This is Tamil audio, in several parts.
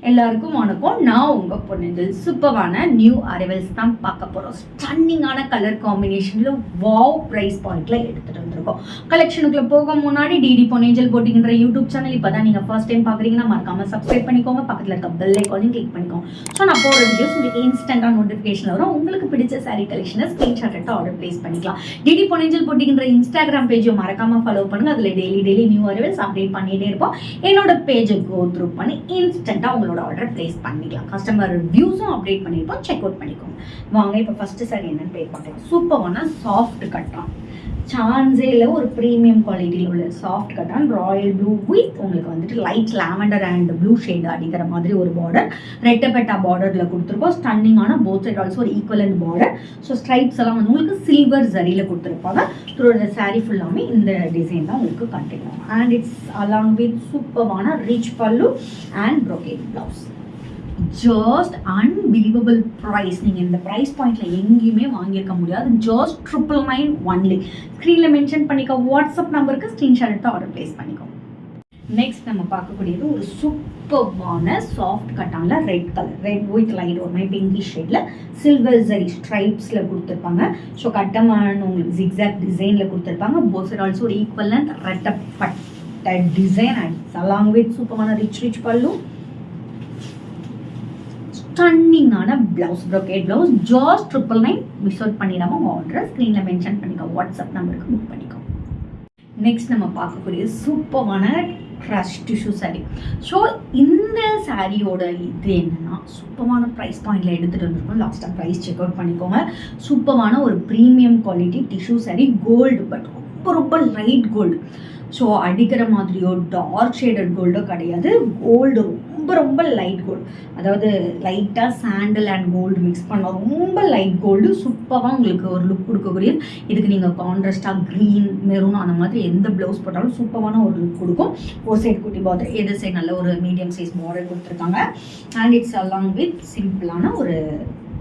எல்லாருக்கும் வணக்கம். நான் உங்க பொண்ணு சூப்பரான நியூ அரைவல்ஸ் தான் பார்க்க போறோம். ஸ்டன்னிங்கான கலர் காம்பினேஷன்ல வாவ் பிரைஸ் பாயிண்ட்ல எடுத்துட்டு வந்திருக்கோம். கலெக்ஷனுக்குள்ள போக முன்னாடி டிடி பொன்னேஞ்சல் போட்டிங்கன்ற யூடியூப் சேனல் இப்பதான் நீங்க ஃபர்ஸ்ட் டைம் பாக்குறீங்கன்னா மறக்காம சப்ஸ்கிரைப் பண்ணிக்கோங்க. பக்கத்துல இருக்க பெல் ஐகானையும் கிளிக் பண்ணிக்கோங்க. ஸோ நான் போற வீடியோஸ் உங்களுக்கு இன்ஸ்டன்டா நோட்டிபிகேஷன் வரும். உங்களுக்கு பிடிச்ச சாரி கலெக்ஷனை ஸ்கிரீன்ஷாட் எடுத்து ஆர்டர் பிளேஸ் பண்ணிக்கலாம். டிடி பொன்னேஞ்சல் போட்டிங்கன்ற இன்ஸ்டாகிராம் பேஜும் மறக்காம ஃபாலோ பண்ணுங்க. அதுல டெய்லி நியூ அரைவல்ஸ் அப்டேட் பண்ணிட்டே இருப்போம். என்னோட பேஜை கோ த்ரூ பண்ணி இன்ஸ்டன்டா உங்களோட ஆர்டர் பிளேஸ் பண்ணிக்கலாம். கஸ்டமர் ரிவ்யூஸும் அப்டேட் பண்ணிருப்போம். செக் அவுட் பண்ணிக்கோங்க. வாங்க இப்போ ஃபர்ஸ்ட் சாரி என்னன்னு பே பார்க்கலாம். சூப்பரான சாஃப்ட் கட்டான், சான்ஸேல ஒரு ப்ரீமியம் குவாலிட்டியில் உள்ள சாஃப்ட் கட்டான் ராயல் ப்ளூ வித் உங்களுக்கு வந்துட்டு light lavender and blue shade அடிக்கிற மாதிரி ஒரு பார்டர் ரெட்டப்பெட்டா பார்டர்ல கொடுத்துருக்கோம். ஸ்டன்னிங்கான போத் சைட் ஆல்சோ ஒரு ஈக்குவலன்ட் பார்டர். ஸோ ஸ்ட்ரைப்ஸ் எல்லாம் வந்து உங்களுக்கு சில்வர் ஜரியில் கொடுத்துருப்பாங்க. த்ரூ சாரி ஃபுல்லாமே இந்த டிசைன் தான் உங்களுக்கு continue and it's along with சூப்பரான rich pallu and brocade blouse. Just unbelievable price. நீங்கள் இந்த ப்ரைஸ் பாயிண்ட்டில் எங்கேயுமே வாங்கியிருக்க முடியாது. Just 999 only. ஸ்க்ரீனில் மென்ஷன் பண்ணிக்கோ. வாட்ஸ்அப் நம்பருக்கு ஸ்க்ரீன்ஷாட் எடுத்து ஆர்டர் பிளேஸ் பண்ணிக்கோ. நெக்ஸ்ட் நம்ம பார்க்கக்கூடியது ஒரு சூப்பர்வான சாஃப்ட் கட்டான்ல red colour, red with light ஒரு மாதிரி பிங்கிஷ் ஷேட்ல சில்வர் ஜரி ஸ்ட்ரைப்ஸில் கொடுத்துருப்பாங்க. ஸோ கட்டமான உங்களுக்கு ஜிக்ஸாக் டிசைனில் கொடுத்துருப்பாங்க. போத் சைட் ஆல்சோ ஒரு equal and ரெட்டப்பட்ட design and along with சூப்பரான ரிச் பல்லு, ஸ்டன்னிங்கான blouse, brocade blouse. Just 999 miss out பண்ணிடாம ஆர்டர் ஸ்க்ரீனில் மென்ஷன் பண்ணிக்கோ. வாட்ஸ்அப் நம்பருக்கு புக் பண்ணிக்கோ. நெக்ஸ்ட் நம்ம பார்க்கக்கூடிய சூப்பரான க்ரஷ் டிஷ்யூ சாரீ. ஸோ இந்த சாரியோட இது என்னன்னா சூப்பரான ப்ரைஸ் பாயிண்ட்ல எடுத்துகிட்டு வந்திருக்கோம். லாஸ்ட்டாக ப்ரைஸ் செக் அவுட் பண்ணிக்கோங்க. சூப்பரான ஒரு premium quality tissue sari. Gold, but ரொம்ப லைட் கோல்டு. ஸோ அடிக்கிற மாதிரியோ டார்க் ஷேடட் கோல்டோ கிடையாது. கோல்டு ரொம்ப லைட் கோல்டு, அதாவது லைட்டாக சாண்டல் அண்ட் கோல்டு மிக்ஸ் பண்ண ரொம்ப லைட் கோல்டு. சூப்பராக உங்களுக்கு ஒரு லுக் கொடுக்கக்கூடிய, இதுக்கு நீங்கள் கான்ட்ராஸ்டாக க்ரீன் மெரூன் அந்த மாதிரி எந்த ப்ளவுஸ் போட்டாலும் சூப்பரான ஒரு லுக் கொடுக்கும். ஒரு சைட் குட்டி பார்டர், எது சைட் நல்ல ஒரு மீடியம் சைஸ் பார்டர் கொடுத்துருக்காங்க. அண்ட் இட்ஸ் அலாங் வித் சிம்பிளான ஒரு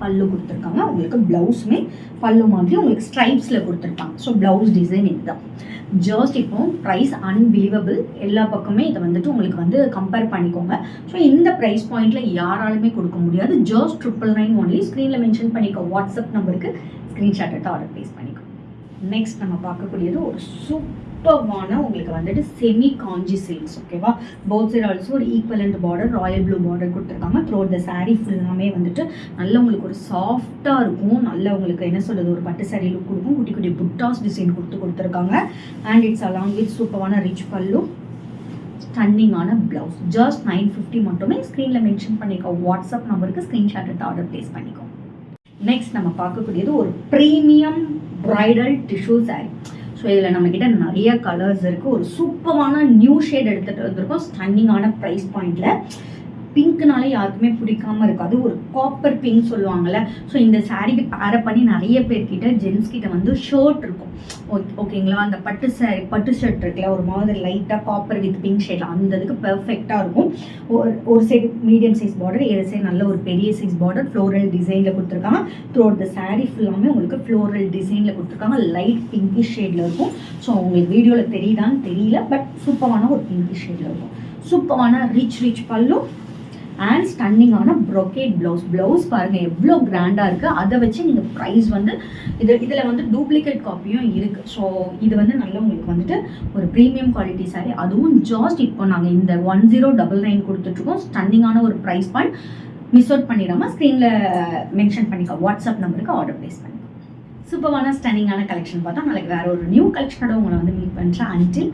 பல்லு கொடுத்துருக்காங்க. உங்களுக்கு ப்ளவுஸுமே பல்லு மாதிரி உங்களுக்கு ஸ்ட்ரைப்ஸில் கொடுத்துருக்காங்க. ஸோ ப்ளவுஸ் டிசைன் இதுதான். ஜஸ்ட் இப்போ ப்ரைஸ் அன்பிலீவபிள். எல்லா பக்கமே இதை வந்துட்டு உங்களுக்கு வந்து கம்பேர் பண்ணிக்கோங்க. ஸோ இந்த ப்ரைஸ் பாயிண்ட்டில் யாராலுமே கொடுக்க முடியாது. Just 999 only. ஸ்க்ரீனில் மென்ஷன் பண்ணிக்கோ. வாட்ஸ்அப் நம்பருக்கு ஸ்க்ரீன்ஷாட் எடுத்து ஆர்டர் ப்ளேஸ் பண்ணிக்கோ. நெக்ஸ்ட் நம்ம பார்க்கக்கூடியது ஒரு சூப்பர்வான உங்களுக்கு வந்துட்டு செமி காஞ்சி சில்க்ஸ். ஓகேவா? போத் சைட் ஆல்சோ ஒரு equivalent border Royal blue border கொடுத்துருக்காங்க. த்ரூ த சாரீ ஃபுல்லாமே வந்துட்டு நல்ல உங்களுக்கு ஒரு சாஃப்டாக இருக்கும். நல்ல உங்களுக்கு என்ன சொல்கிறது, ஒரு பட்டு சாரீ லுக் கொடுக்கும். குட்டி குட்டி புட்டாஸ் டிசைன் கொடுத்துருக்காங்க. அண்ட் இட்ஸ் அலாங் வித் சூப்பரான ரிச் பல்லு, ஸ்டன்னிங்கான பிளவுஸ். ஜஸ்ட் 950 மட்டுமே. ஸ்க்ரீனில் மென்ஷன் பண்ணிக்கோ. வாட்ஸ்அப் நம்பருக்கு ஸ்க்ரீன்ஷாட் எடுத்து ஆர்டர் பிளேஸ் பண்ணிக்கோ. நெக்ஸ்ட் நம்ம பார்க்கக்கூடியது ஒரு premium bridal tissue sari. So இதில் நம்மக்கிட்ட நிறைய கலர்ஸ் இருக்குது. ஒரு சூப்பரான நியூ ஷேட் எடுத்துகிட்டு வந்திருக்கோம். ஸ்டன்னிங்கான ப்ரைஸ் பாயிண்டில். பிங்க்னாலே யாருக்குமே பிடிக்காம இருக்காது. ஒரு காப்பர் பிங்க் சொல்லுவாங்கள்ல. ஸோ இந்த சாரீக்கு பேரப் பண்ணி நிறைய பேர்கிட்ட ஜென்ஸ் கிட்ட வந்து ஷர்ட் இருக்கும். ஓகேங்களா? அந்த பட்டு ஷர்ட் இருக்குல்ல, ஒரு மாதிரி லைட்டாக காப்பர் வித் பிங்க் ஷேட், அந்த இதுக்கு பெர்ஃபெக்டாக இருக்கும். ஒரு சைடு மீடியம் சைஸ் பார்டர், ஏழு சைடு நல்ல ஒரு பெரிய சைஸ் பார்டர் ஃப்ளோரல் டிசைனில் கொடுத்துருக்காங்க. த்ரூ அவுட் த சாரீ ஃபுல்லாமே உங்களுக்கு ஃப்ளோரல் டிசைனில் கொடுத்துருக்காங்க. லைட் பிங்கிஷ் ஷேடில் இருக்கும். ஸோ உங்களுக்கு வீடியோவில் தெரியுதான்னு தெரியல, பட் சூப்பரான ஒரு பிங்கிஷ் ஷேடில் இருக்கும். சூப்பரான rich pallu and ஸ்டன்னிங்கான brocade blouse. Blouse பாருங்கள் எவ்வளோ கிராண்டாக இருக்குது. அதை வச்சு நீங்கள் ப்ரைஸ் வந்து இதில் வந்து டூப்ளிகேட் காப்பியும் இருக்குது. ஸோ இது வந்து நல்ல உங்களுக்கு வந்துட்டு ஒரு ப்ரீமியம் குவாலிட்டி சாரீ. அதுவும் ஜாஸ்ட் இப்போ நாங்கள் இந்த 1099 கொடுத்துட்ருக்கோம். ஸ்டன்னிங்கான ஒரு ப்ரைஸ் பாயிண்ட். மிஸ் அவுட் பண்ணிடாமல் ஸ்க்ரீனில் மென்ஷன் பண்ணிக்கோ. வாட்ஸ்அப் நம்பருக்கு ஆர்டர் ப்ளேஸ் பண்ணிக்கோ. சூப்பரான ஸ்டன்னிங்கான கலெக்ஷன் பார்த்தா நாளைக்கு வேறு ஒரு நியூ கலெக்ஷனோட உங்களை வந்து மீட் பண்ணுறேன். அன்டில்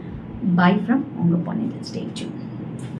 பை ஃப்ரம் உங்கள் பொண்ணு. Stay tune.